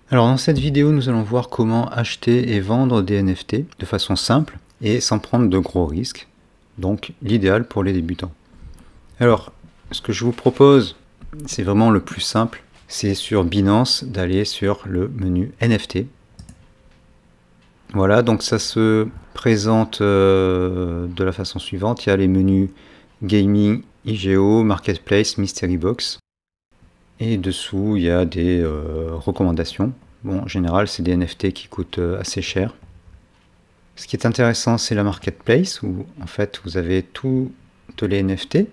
Alors dans cette vidéo, nous allons voir comment acheter et vendre des NFT de façon simple et sans prendre de gros risques. Donc l'idéal pour les débutants. Alors, ce que je vous propose, c'est vraiment le plus simple. C'est sur Binance d'aller sur le menu NFT. Voilà, donc ça se présente de la façon suivante. Il y a les menus Gaming, IGO, Marketplace, Mystery Box. Et dessous, il y a des recommandations. Bon, en général, c'est des NFT qui coûtent assez cher. Ce qui est intéressant, c'est la Marketplace, où en fait, vous avez tous les NFT.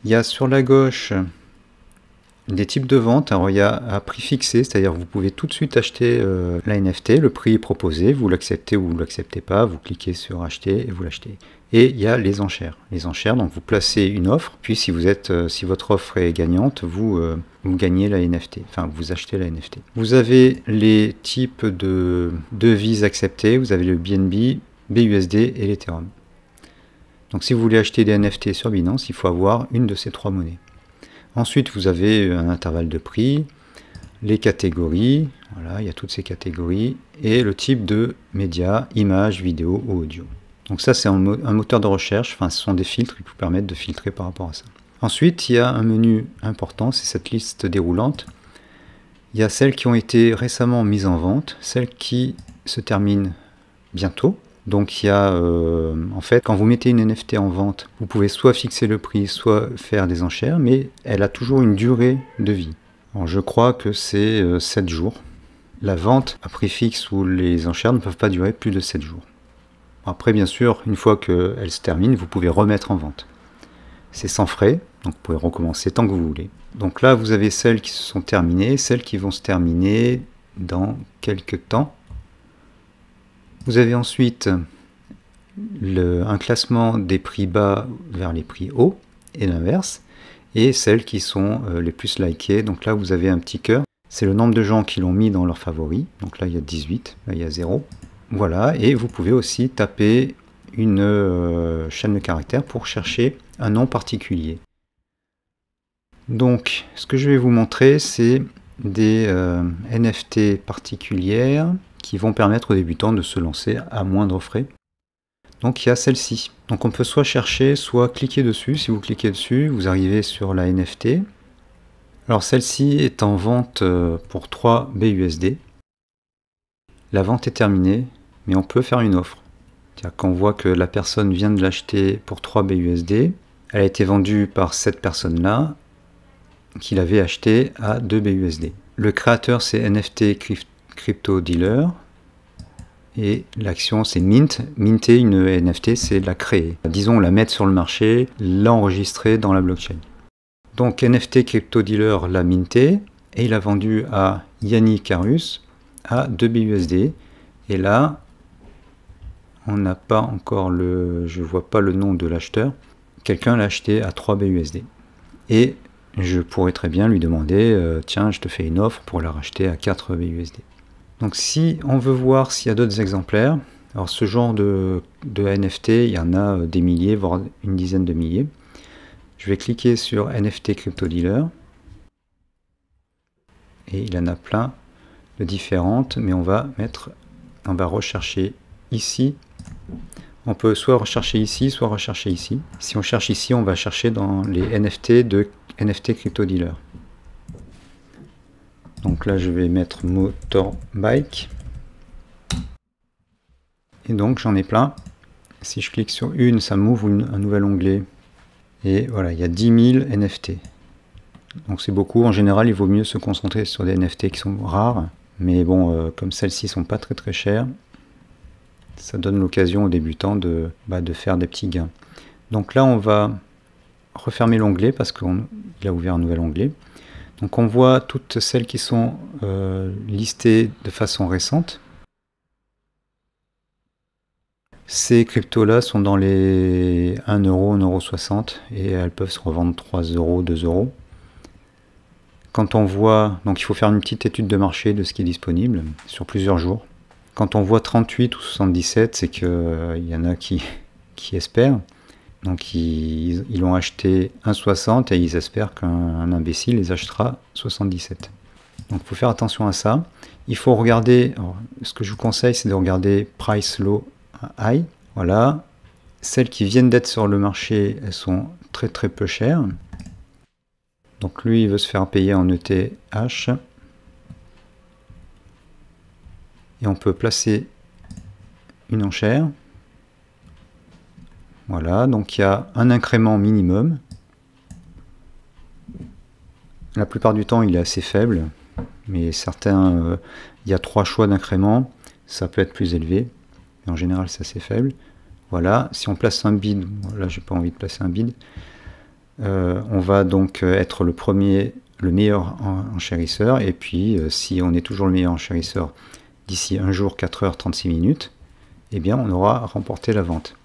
Il y a sur la gauche des types de vente. Alors, il y a à prix fixé, c'est-à-dire vous pouvez tout de suite acheter la NFT. Le prix est proposé, vous l'acceptez ou vous ne l'acceptez pas. Vous cliquez sur acheter et vous l'achetez. Et il y a les enchères. Les enchères, donc vous placez une offre, puis si votre offre est gagnante, vous gagnez la NFT, enfin vous achetez la NFT. Vous avez les types de devises acceptées, vous avez le BNB, BUSD et l'Ethereum. Donc si vous voulez acheter des NFT sur Binance, il faut avoir une de ces trois monnaies. Ensuite, vous avez un intervalle de prix, les catégories, voilà, il y a toutes ces catégories, et le type de médias, images, vidéo ou audio. Donc ça, c'est un moteur de recherche, enfin ce sont des filtres qui vous permettent de filtrer par rapport à ça. Ensuite, il y a un menu important, c'est cette liste déroulante. Il y a celles qui ont été récemment mises en vente, celles qui se terminent bientôt. Donc il y a, en fait, quand vous mettez une NFT en vente, vous pouvez soit fixer le prix, soit faire des enchères, mais elle a toujours une durée de vie. Alors, je crois que c'est 7 jours. La vente à prix fixe ou les enchères ne peuvent pas durer plus de 7 jours. Après, bien sûr, une fois qu'elle se termine, vous pouvez remettre en vente. C'est sans frais, donc vous pouvez recommencer tant que vous voulez. Donc là, vous avez celles qui se sont terminées, celles qui vont se terminer dans quelques temps. Vous avez ensuite un classement des prix bas vers les prix hauts, et l'inverse, et celles qui sont les plus likées. Donc là, vous avez un petit cœur. C'est le nombre de gens qui l'ont mis dans leurs favoris. Donc là, il y a 18, là, il y a 0. Voilà, et vous pouvez aussi taper une chaîne de caractères pour chercher un nom particulier. Donc, ce que je vais vous montrer, c'est des NFT particulières qui vont permettre aux débutants de se lancer à moindre frais. Donc, il y a celle-ci. Donc, on peut soit chercher, soit cliquer dessus. Si vous cliquez dessus, vous arrivez sur la NFT. Alors, celle-ci est en vente pour 3 BUSD. La vente est terminée. Mais on peut faire une offre. Quand on voit que la personne vient de l'acheter pour 3 BUSD, elle a été vendue par cette personne-là qui l'avait acheté à 2 BUSD. Le créateur, c'est NFT Crypto Dealer. Et l'action, c'est Mint. Minter une NFT, c'est la créer. Disons, la mettre sur le marché, l'enregistrer dans la blockchain. Donc, NFT Crypto Dealer l'a minté et il a vendu à Yannick Carus à 2 BUSD. Et là, on n'a pas encore je vois pas le nom de l'acheteur. Quelqu'un l'a acheté à 3 BUSD. Et je pourrais très bien lui demander, tiens, je te fais une offre pour la racheter à 4 BUSD. Donc si on veut voir s'il y a d'autres exemplaires, alors ce genre de NFT, il y en a des milliers, voire une dizaine de milliers. Je vais cliquer sur NFT Crypto Dealer. Et il y en a plein de différentes, mais on va rechercher ici. On peut soit rechercher ici, soit rechercher ici. Si on cherche ici, on va chercher dans les NFT de NFT Crypto Dealer. Donc là, je vais mettre motorbike. Et donc, j'en ai plein. Si je clique sur une, ça m'ouvre un nouvel onglet. Et voilà, il y a 10 000 NFT. Donc c'est beaucoup. En général, il vaut mieux se concentrer sur des NFT qui sont rares. Mais bon, comme celles-ci sont pas très très chères, ça donne l'occasion aux débutants de faire des petits gains. Donc là, on va refermer l'onglet parce qu'il a ouvert un nouvel onglet. Donc on voit toutes celles qui sont listées de façon récente. Ces cryptos-là sont dans les 1 euro, 1,60 € et elles peuvent se revendre 3 euros, 2 euros. Quand on voit, donc il faut faire une petite étude de marché de ce qui est disponible sur plusieurs jours. Quand on voit 38 ou 77, c'est qu'il y en a qui espèrent. Donc ils l'ont acheté 1,60 et ils espèrent qu'un imbécile les achètera 77. Donc il faut faire attention à ça. Il faut regarder, alors, ce que je vous conseille, c'est de regarder price low high. Voilà. Celles qui viennent d'être sur le marché, elles sont très très peu chères. Donc lui, il veut se faire payer en ETH. Et on peut placer une enchère. Voilà, donc il y a un incrément minimum. La plupart du temps, il est assez faible, mais certains, il y a 3 choix d'incrément, ça peut être plus élevé, mais en général, c'est assez faible. Voilà, si on place un bid, là, j'ai pas envie de placer un bid, on va donc être le meilleur enchérisseur, et puis si on est toujours le meilleur enchérisseur d'ici 1 jour, 4 heures, 36 minutes, eh bien, on aura remporté la vente.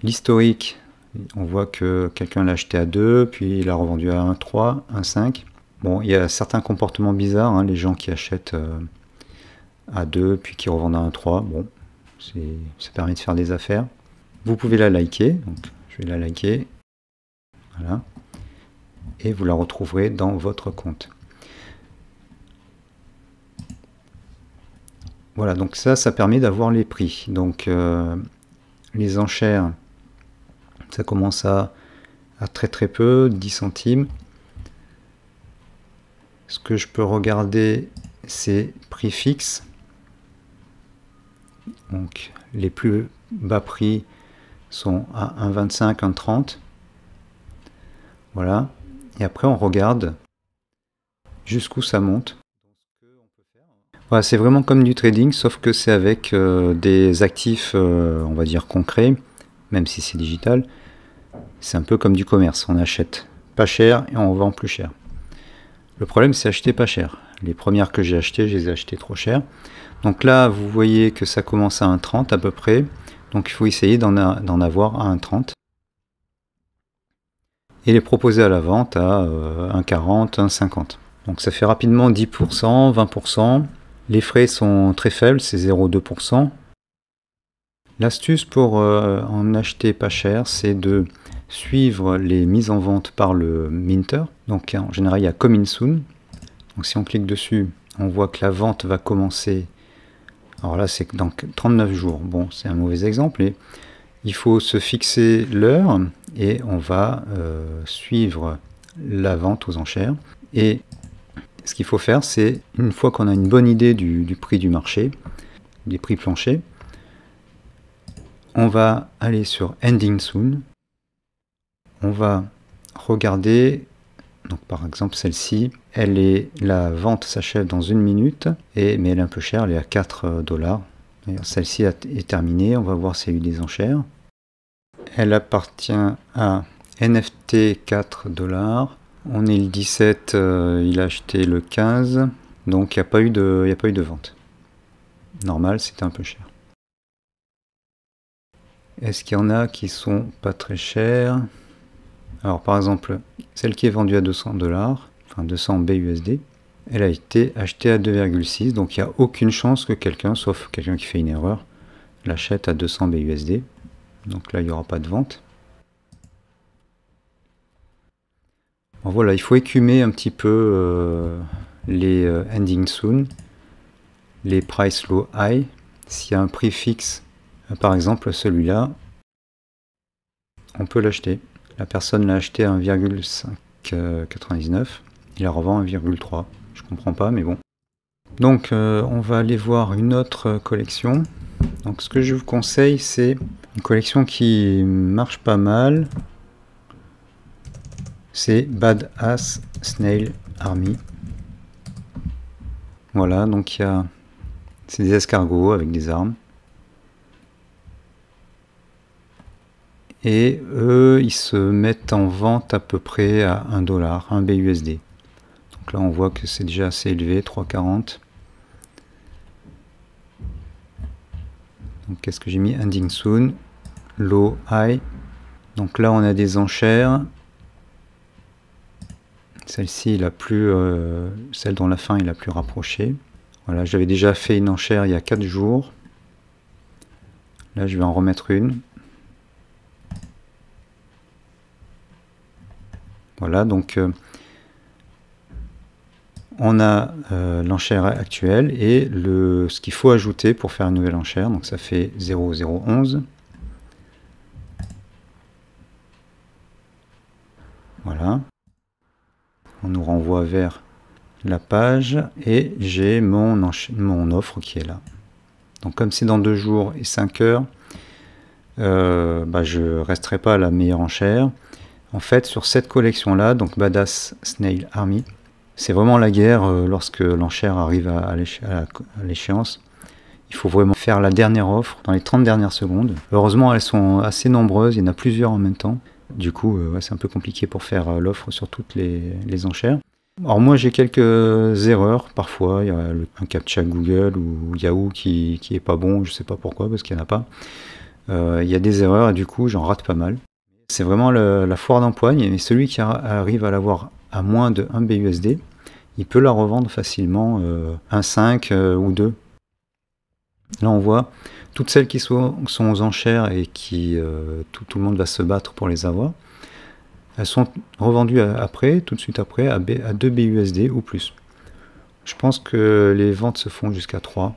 L'historique, on voit que quelqu'un l'a acheté à 2, puis il a revendu à 1,3, 1,5. Bon, il y a certains comportements bizarres, hein, les gens qui achètent à 2, puis qui revendent à 1,3. Bon, ça permet de faire des affaires. Vous pouvez la liker, donc je vais la liker. Voilà. Et vous la retrouverez dans votre compte. Voilà, donc ça permet d'avoir les prix. Donc, les enchères, ça commence à très très peu, 10 centimes. Ce que je peux regarder, c'est prix fixe. Donc les plus bas prix sont à 1,25, 1,30. Voilà. Et après on regarde jusqu'où ça monte. Voilà, c'est vraiment comme du trading, sauf que c'est avec des actifs, on va dire concrets, même si c'est digital. C'est un peu comme du commerce, on achète pas cher et on vend plus cher. Le problème, c'est acheter pas cher. Les premières que j'ai achetées, je les ai achetées trop cher. Donc là, vous voyez que ça commence à 1,30 à peu près. Donc il faut essayer d'en avoir à 1,30. Et les proposer à la vente à 1,40, 1,50. Donc ça fait rapidement 10%, 20%. Les frais sont très faibles, c'est 0,2%. L'astuce pour en acheter pas cher, c'est de suivre les mises en vente par le minter. Donc en général, il y a Coming Soon. Donc si on clique dessus, on voit que la vente va commencer. Alors là, c'est dans 39 jours. Bon, c'est un mauvais exemple, mais il faut se fixer l'heure et on va suivre la vente aux enchères. Et ce qu'il faut faire, c'est, une fois qu'on a une bonne idée du prix du marché, des prix planchers, on va aller sur Ending Soon. On va regarder, donc par exemple celle-ci, la vente s'achève dans 1 minute, mais elle est un peu chère, elle est à 4 $. Celle-ci est terminée, on va voir s'il y a eu des enchères. Elle appartient à NFT 4 $. On est le 17, il a acheté le 15, donc il n'y a pas eu de vente. Normal, c'était un peu cher. Est-ce qu'il y en a qui sont pas très chers? Alors par exemple, celle qui est vendue à 200 $, enfin 200 BUSD, elle a été achetée à 2,6, donc il n'y a aucune chance que quelqu'un, sauf quelqu'un qui fait une erreur, l'achète à 200 BUSD. Donc là, il n'y aura pas de vente. Bon, voilà, il faut écumer un petit peu les ending soon, les price low high. S'il y a un prix fixe, par exemple celui-là, on peut l'acheter. La personne l'a acheté à 1,599, il la revend à 1,3. Je comprends pas, mais bon. Donc on va aller voir une autre collection. Donc ce que je vous conseille, c'est une collection qui marche pas mal. C'est Badass Snail Army. Voilà, donc c'est des escargots avec des armes. Et eux, ils se mettent en vente à peu près à 1 $, 1 BUSD. Donc là, on voit que c'est déjà assez élevé, 3,40. Donc qu'est-ce que j'ai mis? Ending soon, low, high. Donc là, on a des enchères. Celle-ci, celle dont la fin est la plus rapprochée. Voilà, j'avais déjà fait une enchère il y a 4 jours. Là, je vais en remettre une. Voilà, donc on a l'enchère actuelle et ce qu'il faut ajouter pour faire une nouvelle enchère. Donc ça fait 0011. Voilà. On nous renvoie vers la page et j'ai mon offre qui est là. Donc comme c'est dans 2 jours et 5 heures, je resterai pas à la meilleure enchère. En fait, sur cette collection-là, donc Badass Snail Army, c'est vraiment la guerre lorsque l'enchère arrive à l'échéance. Il faut vraiment faire la dernière offre dans les 30 dernières secondes. Heureusement, elles sont assez nombreuses, il y en a plusieurs en même temps. Du coup, c'est un peu compliqué pour faire l'offre sur toutes les enchères. Alors moi, j'ai quelques erreurs parfois. Il y a un captcha Google ou Yahoo qui est pas bon, je sais pas pourquoi, parce qu'il n'y en a pas. Il y a des erreurs et du coup, j'en rate pas mal. C'est vraiment la foire d'empoigne, et celui qui arrive à l'avoir à moins de 1 BUSD, il peut la revendre facilement 1,5 ou 2. Là on voit toutes celles qui sont aux enchères et qui tout le monde va se battre pour les avoir. Elles sont revendues après, tout de suite après, à 2 BUSD ou plus. Je pense que les ventes se font jusqu'à 3.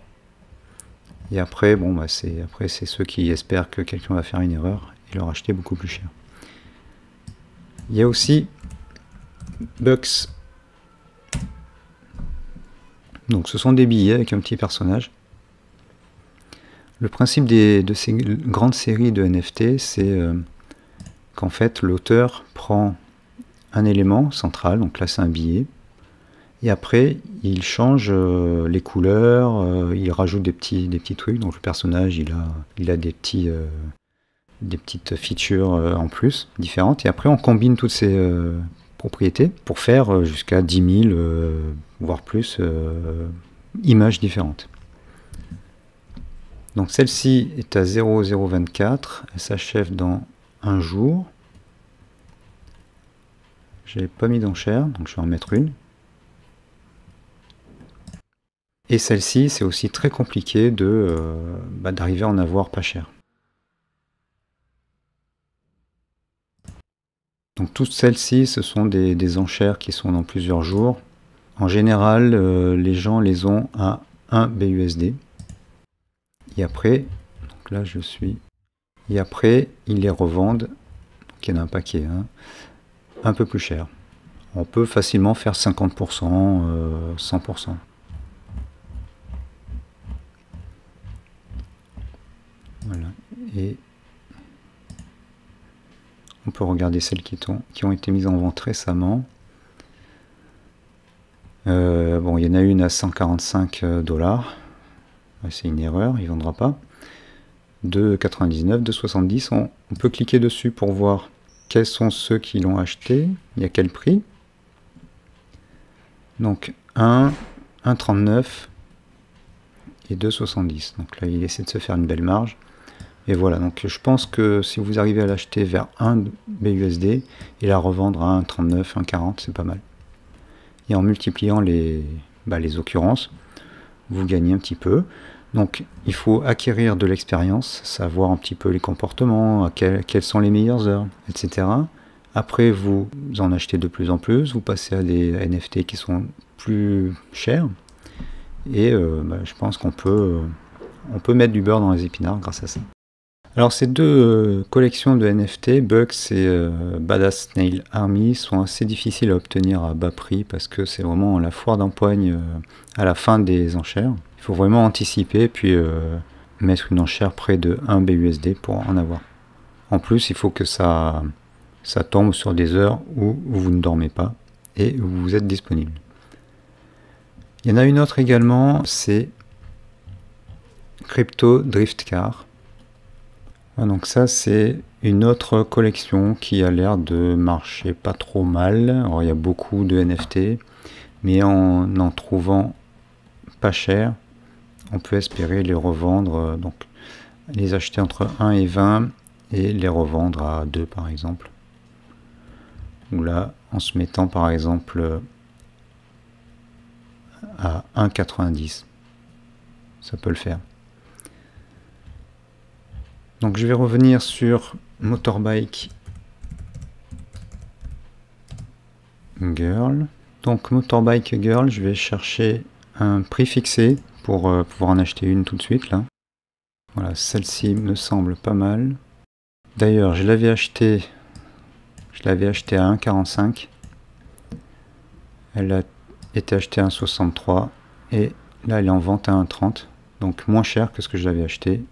Et après, bon, c'est ceux qui espèrent que quelqu'un va faire une erreur et leur acheter beaucoup plus cher. Il y a aussi Bucks. Donc ce sont des billets avec un petit personnage. Le principe de ces grandes séries de NFT, c'est qu'en fait l'auteur prend un élément central, donc là c'est un billet, et après il change les couleurs, il rajoute des petits trucs, donc le personnage il a des petites features en plus différentes, et après on combine toutes ces propriétés pour faire jusqu'à 10 000 voire plus images différentes. Donc celle-ci est à 0,024, elle s'achève dans un jour. J'ai pas mis d'enchère, donc je vais en mettre une. Et celle-ci, c'est aussi très compliqué d'arriver à en avoir pas cher. Donc toutes celles-ci, ce sont des enchères qui sont dans plusieurs jours. En général, les gens les ont à 1 BUSD. Et après, donc là je suis... Et après, ils les revendent, donc il y en a un paquet, hein, un peu plus cher. On peut facilement faire 50%, 100%. Voilà. Et on peut regarder celles qui ont été mises en vente récemment. Bon, il y en a une à 145 $. C'est une erreur, il ne vendra pas. 2,99, 2,70. On peut cliquer dessus pour voir quels sont ceux qui l'ont acheté, et à quel prix. Donc 1,39 et 2,70. Donc là, il essaie de se faire une belle marge. Et voilà, donc je pense que si vous arrivez à l'acheter vers 1 BUSD et la revendre à 1,39, 1,40, c'est pas mal. Et en multipliant les occurrences, vous gagnez un petit peu. Donc il faut acquérir de l'expérience, savoir un petit peu les comportements, quelles sont les meilleures heures, etc. Après vous en achetez de plus en plus, vous passez à des NFT qui sont plus chers. Et je pense qu'on peut mettre du beurre dans les épinards grâce à ça. Alors ces deux collections de NFT, Bucks et Badass Snail Army, sont assez difficiles à obtenir à bas prix parce que c'est vraiment la foire d'empoigne à la fin des enchères. Il faut vraiment anticiper puis mettre une enchère près de 1 BUSD pour en avoir. En plus, il faut que ça tombe sur des heures où vous ne dormez pas et où vous êtes disponible. Il y en a une autre également, c'est Crypto Drift Car. Donc ça c'est une autre collection qui a l'air de marcher pas trop mal. Alors il y a beaucoup de NFT, mais en trouvant pas cher, on peut espérer les revendre, donc les acheter entre 1 et 20 et les revendre à 2 par exemple. Ou là en se mettant par exemple à 1,90, ça peut le faire. Donc je vais revenir sur Motorbike Girl. Donc Motorbike Girl, je vais chercher un prix fixé pour pouvoir en acheter une tout de suite là. Voilà, celle-ci me semble pas mal. D'ailleurs, je l'avais acheté à 1,45. Elle a été achetée à 1,63 et là elle est en vente à 1,30. Donc moins cher que ce que je l'avais acheté.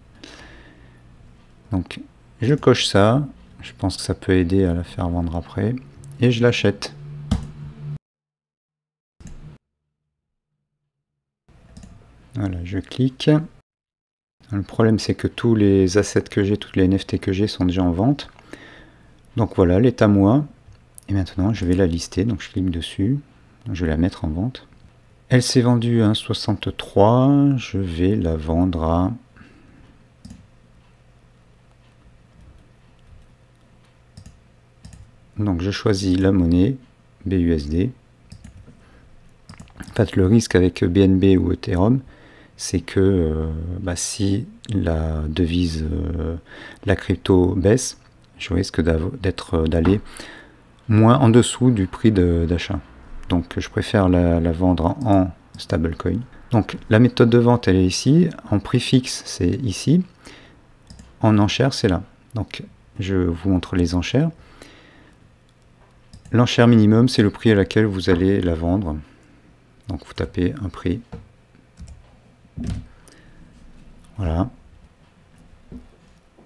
Donc je coche ça. Je pense que ça peut aider à la faire vendre après. Et je l'achète. Voilà, je clique. Le problème c'est que tous les assets que j'ai, toutes les NFT que j'ai sont déjà en vente. Donc voilà, elle est à moi. Et maintenant je vais la lister. Donc je clique dessus. Je vais la mettre en vente. Elle s'est vendue à 1,63. Je vais la vendre à... Donc je choisis la monnaie BUSD. En fait, le risque avec BNB ou Ethereum, c'est que si la devise, la crypto baisse, je risque d'aller moins en dessous du prix d'achat. Donc je préfère la vendre en stablecoin. Donc la méthode de vente, elle est ici. En prix fixe, c'est ici. En enchère, c'est là. Donc je vous montre les enchères. L'enchère minimum, c'est le prix à laquelle vous allez la vendre. Donc vous tapez un prix. Voilà.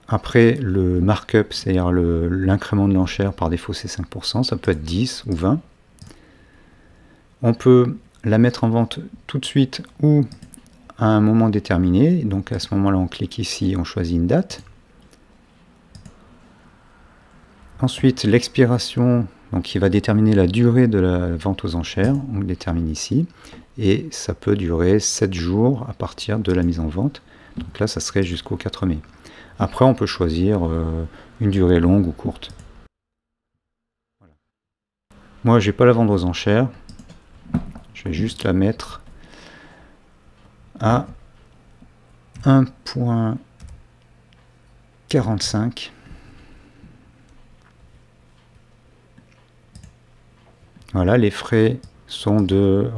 Après, le markup, c'est-à-dire l'incrément de l'enchère, par défaut c'est 5%, ça peut être 10 ou 20. On peut la mettre en vente tout de suite ou à un moment déterminé. Donc à ce moment-là, on clique ici, on choisit une date. Ensuite, l'expiration, donc qui va déterminer la durée de la vente aux enchères, on le détermine ici. Et ça peut durer 7 jours à partir de la mise en vente. Donc là, ça serait jusqu'au 4 mai. Après, on peut choisir une durée longue ou courte. Voilà. Moi, je ne vais pas la vendre aux enchères. Je vais juste la mettre à 1,45. Voilà, les frais sont de...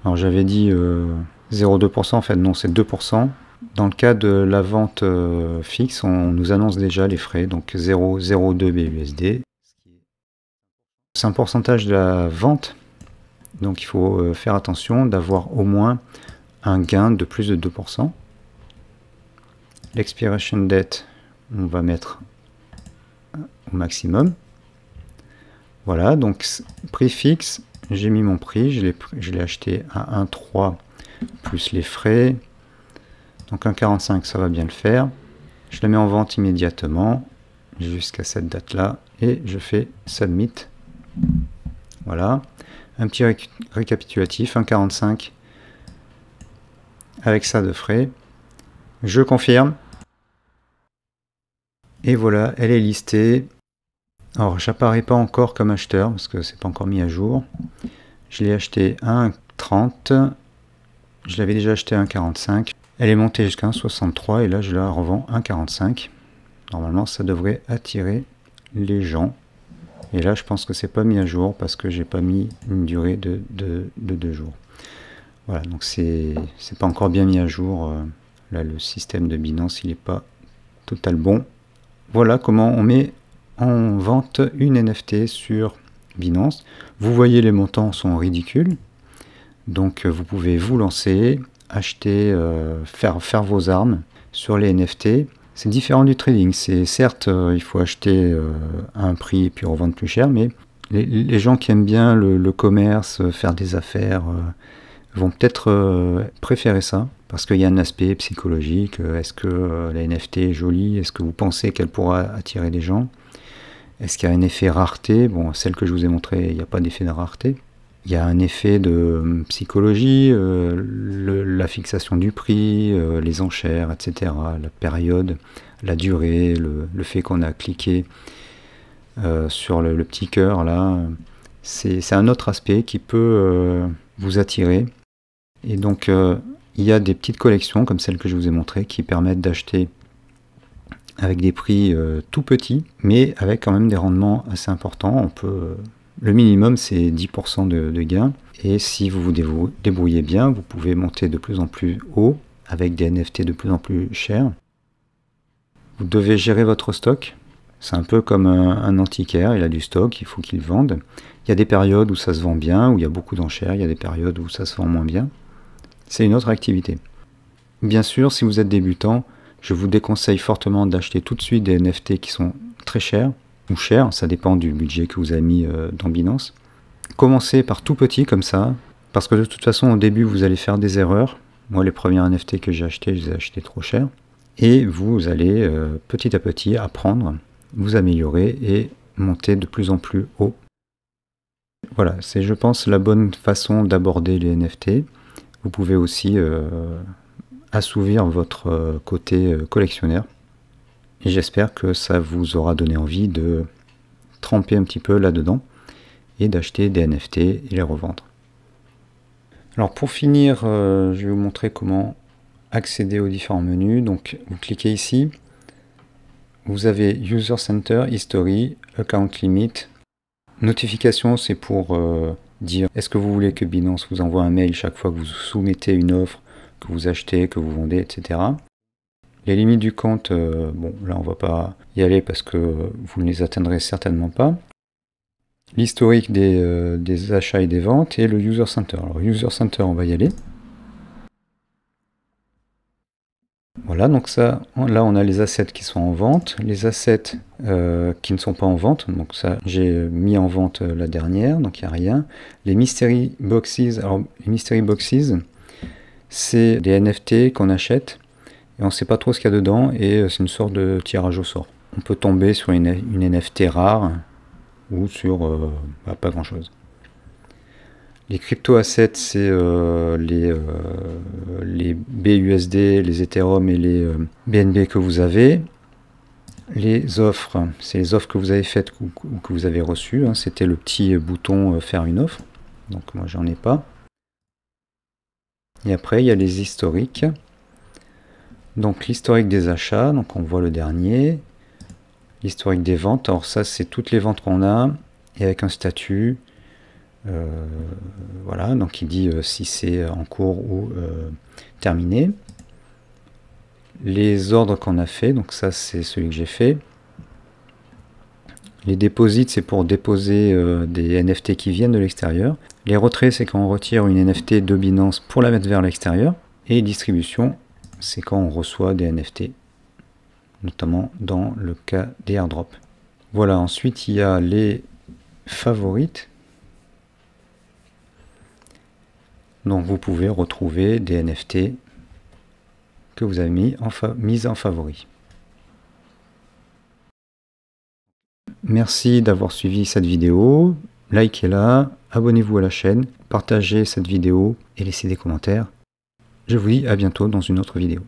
Alors j'avais dit 0,2%, en fait non, c'est 2%. Dans le cas de la vente fixe, on nous annonce déjà les frais, donc 0,02 BUSD. C'est un pourcentage de la vente, donc il faut faire attention d'avoir au moins un gain de plus de 2%. L'expiration date, on va mettre au maximum. Voilà, donc prix fixe, j'ai mis mon prix, je l'ai acheté à 1,3 plus les frais. Donc 1,45, ça va bien le faire. Je la mets en vente immédiatement jusqu'à cette date-là et je fais Submit. Voilà, un petit récapitulatif, 1,45 avec ça de frais. Je confirme. Et voilà, elle est listée. Alors, j'apparais pas encore comme acheteur parce que c'est pas encore mis à jour. Je l'ai acheté à 1,30. Je l'avais déjà acheté à 1,45. Elle est montée jusqu'à 1,63 et là je la revends à 1,45. Normalement, ça devrait attirer les gens. Et là, je pense que c'est pas mis à jour parce que j'ai pas mis une durée de 2 jours. Voilà, donc c'est pas encore bien mis à jour. Là, le système de Binance, il n'est pas total bon. Voilà comment on met en vente une NFT sur Binance. Vous voyez, les montants sont ridicules. Donc vous pouvez vous lancer, acheter, faire vos armes sur les NFT. C'est différent du trading. C'est certes, il faut acheter à un prix et puis revendre plus cher, mais les gens qui aiment bien le commerce, faire des affaires, vont peut-être préférer ça, parce qu'il y a un aspect psychologique. Est-ce que la NFT est jolie? Est-ce que vous pensez qu'elle pourra attirer des gens? Est-ce qu'il y a un effet rareté? Bon, celle que je vous ai montrée, il n'y a pas d'effet de rareté. Il y a un effet de psychologie, la fixation du prix, les enchères, etc., la période, la durée, le fait qu'on a cliqué sur le petit cœur, là, c'est un autre aspect qui peut vous attirer. Et donc, il y a des petites collections, comme celle que je vous ai montrée, qui permettent d'acheter avec des prix tout petits, mais avec quand même des rendements assez importants. On peut... Le minimum, c'est 10% de gain. Et si vous vous débrouillez bien, vous pouvez monter de plus en plus haut avec des NFT de plus en plus chers. Vous devez gérer votre stock. C'est un peu comme un antiquaire, il a du stock, il faut qu'il vende. Il y a des périodes où ça se vend bien, où il y a beaucoup d'enchères, il y a des périodes où ça se vend moins bien. C'est une autre activité. Bien sûr, si vous êtes débutant, je vous déconseille fortement d'acheter tout de suite des NFT qui sont très chers, ou chers, ça dépend du budget que vous avez mis dans Binance. Commencez par tout petit comme ça, parce que de toute façon au début vous allez faire des erreurs. Moi les premiers NFT que j'ai achetés, je les ai achetés trop cher. Et vous allez petit à petit apprendre, vous améliorer et monter de plus en plus haut. Voilà, c'est je pense la bonne façon d'aborder les NFT. Vous pouvez aussi assouvir votre côté collectionneur. Et j'espère que ça vous aura donné envie de tremper un petit peu là-dedans et d'acheter des NFT et les revendre. Alors pour finir, je vais vous montrer comment accéder aux différents menus. Donc vous cliquez ici, vous avez User Center, History, Account Limit. Notification, c'est pour dire est-ce que vous voulez que Binance vous envoie un mail chaque fois que vous soumettez une offre, que vous achetez, que vous vendez, etc. Les limites du compte, bon là on va pas y aller parce que vous ne les atteindrez certainement pas. L'historique des achats et des ventes et le User Center. Alors User Center, on va y aller. Voilà, donc ça, là on a les assets qui sont en vente, les assets qui ne sont pas en vente, donc ça j'ai mis en vente la dernière, donc il n'y a rien. Les Mystery Boxes, alors les Mystery Boxes, c'est des NFT qu'on achète et on ne sait pas trop ce qu'il y a dedans et c'est une sorte de tirage au sort. On peut tomber sur une NFT rare ou sur pas grand chose. Les crypto-assets, c'est les BUSD, les Ethereum et les BNB que vous avez. Les offres, c'est les offres que vous avez faites ou que vous avez reçues. Hein. C'était le petit bouton faire une offre. Donc moi, j'en ai pas. Et après, il y a les historiques. Donc l'historique des achats, donc on voit le dernier. L'historique des ventes, alors ça, c'est toutes les ventes qu'on a et avec un statut. Voilà, donc il dit si c'est en cours ou terminé. Les ordres qu'on a fait, donc ça c'est celui que j'ai fait. Les déposits, c'est pour déposer des NFT qui viennent de l'extérieur. Les retraits, c'est quand on retire une NFT de Binance pour la mettre vers l'extérieur. Et distribution, c'est quand on reçoit des NFT, notamment dans le cas des airdrops. Voilà, ensuite il y a les favorites. Donc vous pouvez retrouver des NFT que vous avez mis en favori. Merci d'avoir suivi cette vidéo. Likez-la, abonnez-vous à la chaîne, partagez cette vidéo et laissez des commentaires. Je vous dis à bientôt dans une autre vidéo.